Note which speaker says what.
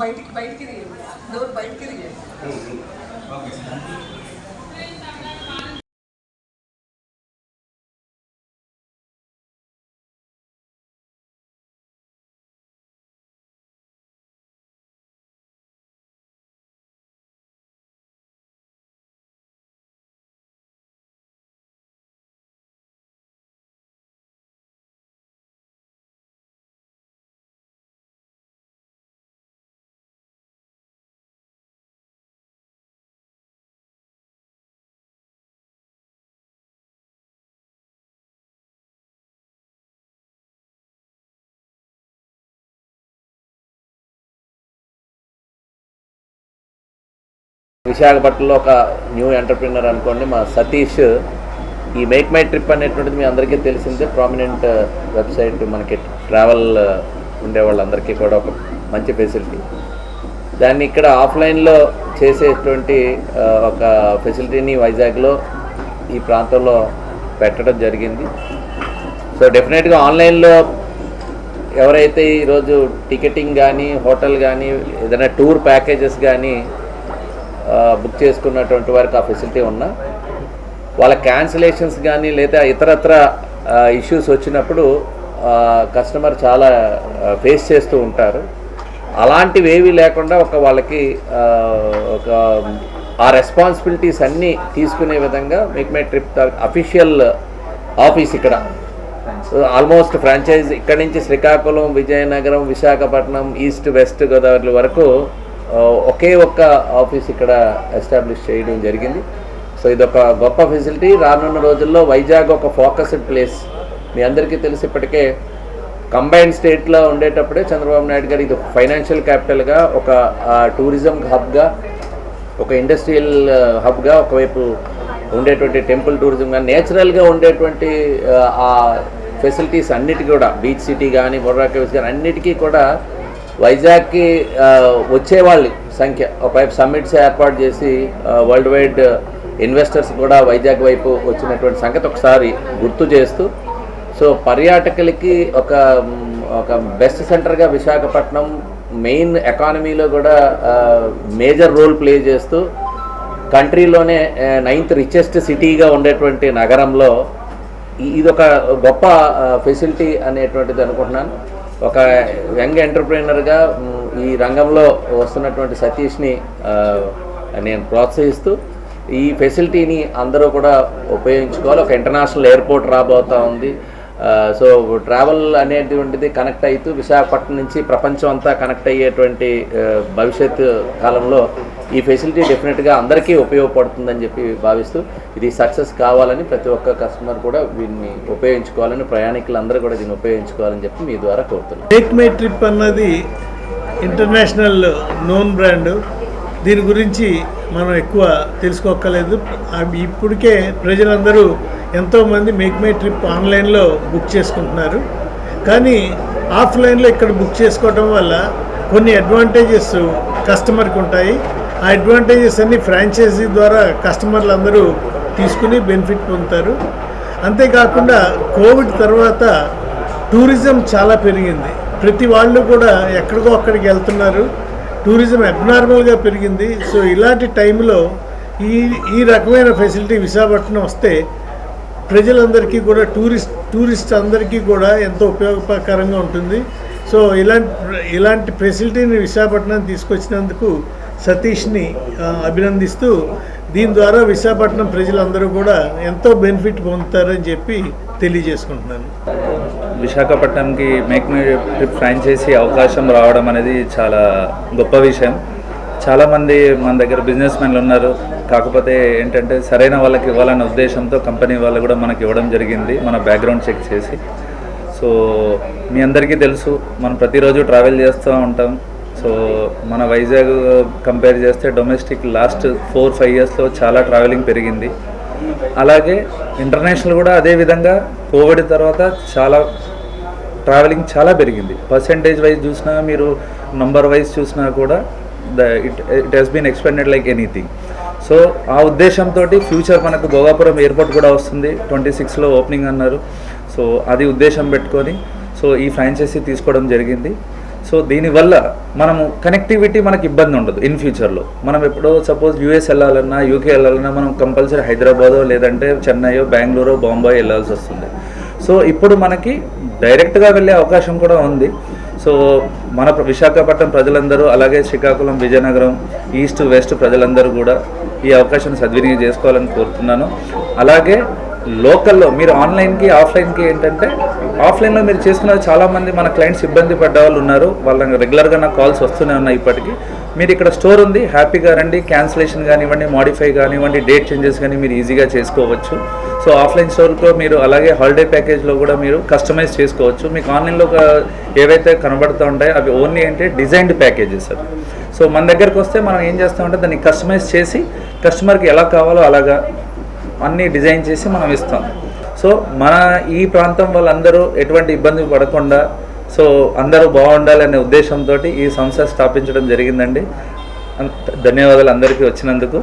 Speaker 1: బయటికి తీయండి, డోర్ బయటికి తీయండి.
Speaker 2: విశాఖపట్నంలో ఒక న్యూ ఎంటర్ప్రినర్ అనుకోండి, మా సతీష్. ఈ మేక్ మై ట్రిప్ అనేటువంటిది మీ అందరికీ తెలిసిందే, ప్రామినెంట్ వెబ్సైట్. మనకి ట్రావెల్ ఉండే వాళ్ళందరికీ కూడా ఒక మంచి ఫెసిలిటీ. దాన్ని ఇక్కడ ఆఫ్లైన్లో చేసేటువంటి ఒక ఫెసిలిటీని వైజాగ్లో ఈ ప్రాంతంలో పెట్టడం జరిగింది. సో డెఫినెట్గా ఆన్లైన్లో ఎవరైతే ఈరోజు టికెటింగ్ కానీ, హోటల్ కానీ, ఏదైనా టూర్ ప్యాకేజెస్ కానీ బుక్ చేసుకున్నటువంటి వారికి ఆ ఫెసిలిటీ ఉన్నా, వాళ్ళ క్యాన్సిలేషన్స్ కానీ లేదా ఇతరత్ర ఇష్యూస్ వచ్చినప్పుడు కస్టమర్ చాలా ఫేస్ చేస్తూ ఉంటారు. అలాంటివి ఏవి లేకుండా వాళ్ళకి ఒక ఆ రెస్పాన్సిబిలిటీస్ అన్నీ తీసుకునే విధంగా make my trip official office ఇక్కడ ఆల్మోస్ట్ ఫ్రాంచైజ్ ఇక్కడి నుంచి శ్రీకాకుళం, విజయనగరం, విశాఖపట్నం, ఈస్ట్ వెస్ట్ గోదావరి వరకు ఒకే ఒక్క ఆఫీస్ ఇక్కడ ఎస్టాబ్లిష్ చేయడం జరిగింది. సో ఇదొక గొప్ప ఫెసిలిటీ. రానున్న రోజుల్లో వైజాగ్ ఒక ఫోకస్డ్ ప్లేస్. మీ అందరికీ తెలిసి ఇప్పటికే కంబైన్డ్ స్టేట్లో ఉండేటప్పుడే చంద్రబాబు నాయుడు గారు ఇది ఫైనాన్షియల్ క్యాపిటల్గా, ఒక టూరిజం హబ్గా, ఒక ఇండస్ట్రియల్ హబ్గా, ఒకవైపు ఉండేటువంటి టెంపుల్ టూరిజంగా, నేచురల్గా ఉండేటువంటి ఆ ఫెసిలిటీస్ అన్నిటికీ కూడా, బీచ్ సిటీ కానీ, బొర్రా కేవ్స్ కానీ అన్నిటికీ కూడా వైజాగ్కి వచ్చేవాళ్ళ సంఖ్య, ఒకవైపు సమ్మిట్స్ ఏర్పాటు చేసి వరల్డ్ వైడ్ ఇన్వెస్టర్స్ కూడా వైజాగ్ వైపు వచ్చినటువంటి సంగతి ఒకసారి గుర్తు చేస్తూ, సో పర్యాటకులకి ఒక బెస్ట్ సెంటర్గా విశాఖపట్నం మెయిన్ ఎకానమీలో కూడా మేజర్ రోల్ ప్లే చేస్తూ కంట్రీలోనే 9th రిచెస్ట్ సిటీగా ఉండేటువంటి నగరంలో ఇదొక గొప్ప ఫెసిలిటీ అనేటువంటిది అనుకుంటున్నాను. ఒక యంగ్ ఎంటర్ప్రైనర్గా ఈ రంగంలో వస్తున్నటువంటి సతీష్ని నేను ప్రోత్సహిస్తూ ఈ ఫెసిలిటీని అందరూ కూడా ఉపయోగించుకోవాలి. ఒక ఇంటర్నేషనల్ ఎయిర్పోర్ట్ రాబోతూ ఉంది. సో ట్రావెల్ అనేటువంటిది కనెక్ట్ అవుతూ విశాఖపట్నం నుంచి ప్రపంచం అంతా కనెక్ట్ అయ్యేటువంటి భవిష్యత్ కాలంలో ఈ ఫెసిలిటీ డెఫినెట్గా అందరికీ ఉపయోగపడుతుందని చెప్పి భావిస్తూ ఇది సక్సెస్ కావాలని ప్రతి ఒక్క కస్టమర్ కూడా దీన్ని ఉపయోగించుకోవాలని, ప్రయాణికులందరూ కూడా దీన్ని ఉపయోగించుకోవాలని చెప్పి మీ ద్వారా కోరుతున్నాను.
Speaker 3: మేక్ మై ట్రిప్ అన్నది ఇంటర్నేషనల్ నోన్ బ్రాండ్. దీని గురించి మనం ఎక్కువ తెలుసుకోక్కర్లేదు. ఇప్పటికే ప్రజలందరూ ఎంతోమంది మేక్ మై ట్రిప్ ఆన్లైన్లో బుక్ చేసుకుంటున్నారు. కానీ ఆఫ్లైన్లో ఇక్కడ బుక్ చేసుకోవడం వల్ల కొన్ని అడ్వాంటేజెస్ కస్టమర్కి ఉంటాయి. ఆ అడ్వాంటేజెస్ అన్ని ఫ్రాంచైజీ ద్వారా కస్టమర్లు అందరూ తీసుకుని బెనిఫిట్ పొందుతారు. అంతేకాకుండా కోవిడ్ తర్వాత టూరిజం చాలా పెరిగింది. ప్రతి వాళ్ళు కూడా ఎక్కడికో అక్కడికి వెళ్తున్నారు. టూరిజం అబ్నార్మల్గా పెరిగింది. సో ఇలాంటి టైంలో ఈ రకమైన ఫెసిలిటీ విశాఖపట్నం వస్తే ప్రజలందరికీ కూడా టూరిస్ట్ అందరికీ కూడా ఎంతో ఉపయోగకరంగా ఉంటుంది. సో ఇలాంటి ఫెసిలిటీని విశాఖపట్నం తీసుకొచ్చినందుకు సతీష్ని అభినందిస్తూ, దీని ద్వారా విశాఖపట్నం ప్రజలందరూ కూడా ఎంతో బెనిఫిట్ పొందుతారని చెప్పి తెలియజేసుకుంటున్నాను.
Speaker 4: విశాఖపట్నంకి మేక్ మై ట్రిప్ ఫ్రాంచైజీ అవకాశం రావడం అనేది చాలా గొప్ప విషయం. చాలామంది మన దగ్గర బిజినెస్ మ్యాన్లు ఉన్నారు. కాకపోతే ఏంటంటే సరైన వాళ్ళకి ఇవ్వాలన్న ఉద్దేశంతో కంపెనీ వాళ్ళు కూడా మనకి ఇవ్వడం జరిగింది, మన బ్యాక్గ్రౌండ్ చెక్ చేసి. సో మీ అందరికీ తెలుసు, మనం ప్రతిరోజు ట్రావెల్ చేస్తూ ఉంటాం. సో మన వైజాగ్ కంపేర్ చేస్తే డొమెస్టిక్ లాస్ట్ 4-5 ఇయర్స్లో చాలా ట్రావెలింగ్ పెరిగింది. అలాగే ఇంటర్నేషనల్ కూడా అదేవిధంగా కోవిడ్ తర్వాత చాలా ట్రావెలింగ్ చాలా పెరిగింది. పర్సెంటేజ్ వైజ్ చూసినా, మీరు నంబర్ వైజ్ చూసినా కూడా it has been expended like anything. So ఆ ఉద్దేశంతో ఫ్యూచర్ మనకు భోగాపురం ఎయిర్పోర్ట్ కూడా వస్తుంది, 26లో ఓపెనింగ్ అన్నారు. సో అది ఉద్దేశం పెట్టుకొని సో ఈ ఫ్రాంచైజీ తీసుకోవడం జరిగింది. సో దీనివల్ల మనము కనెక్టివిటీ మనకి ఇబ్బంది ఉండదు ఇన్ ఫ్యూచర్లో. మనం ఎప్పుడో సపోజ్ యూఎస్ వెళ్ళాలన్నా, యూకే వెళ్ళాలన్నా మనం కంపల్సరీ హైదరాబాదో లేదంటే చెన్నైయో, బెంగళూరు, బాంబాయి వెళ్ళాల్సి వస్తుంది. సో ఇప్పుడు మనకి డైరెక్ట్గా వెళ్ళే అవకాశం కూడా ఉంది. సో మన విశాఖపట్నం ప్రజలందరూ, అలాగే శ్రీకాకుళం, విజయనగరం, ఈస్ట్ వెస్ట్ ప్రజలందరూ కూడా ఈ అవకాశాన్ని సద్వినియోగం చేసుకోవాలని కోరుతున్నాను. అలాగే లోకల్లో మీరు ఆన్లైన్కి, ఆఫ్లైన్కి ఏంటంటే ఆఫ్లైన్లో మీరు చేసుకున్నది చాలామంది మన క్లయింట్స్ ఇబ్బంది పడ్డ వాళ్ళు ఉన్నారు. వాళ్ళకి రెగ్యులర్గా నాకు కాల్స్ వస్తూనే ఉన్నాయి. ఇప్పటికీ మీరు ఇక్కడ స్టోర్ ఉంది, హ్యాపీగా రండి. క్యాన్సిలేషన్ కానివ్వండి, మాడిఫై కానివ్వండి, డేట్ చేంజెస్ కానీ మీరు ఈజీగా చేసుకోవచ్చు. సో ఆఫ్లైన్ స్టోర్లో మీరు అలాగే హాలిడే ప్యాకేజ్లో కూడా మీరు కస్టమైజ్ చేసుకోవచ్చు. మీకు ఆన్లైన్లో ఏవైతే కనబడుతూ ఉంటాయో అవి ఓన్లీ అంటే డిజైన్డ్ ప్యాకేజెస్ అవి. సో మన దగ్గరకు వస్తే మనం ఏం చేస్తామంటే దాన్ని కస్టమైజ్ చేసి కస్టమర్కి ఎలా కావాలో అలాగా అన్నీ డిజైన్ చేసి మనం ఇస్తాం. సో మన ఈ ప్రాంతం వాళ్ళందరూ ఎటువంటి ఇబ్బంది పడకుండా సో అందరూ బాగుండాలి అనే ఉద్దేశంతో ఈ సంస్థ స్థాపించడం జరిగిందండి. ధన్యవాదాలు అందరికీ వచ్చినందుకు.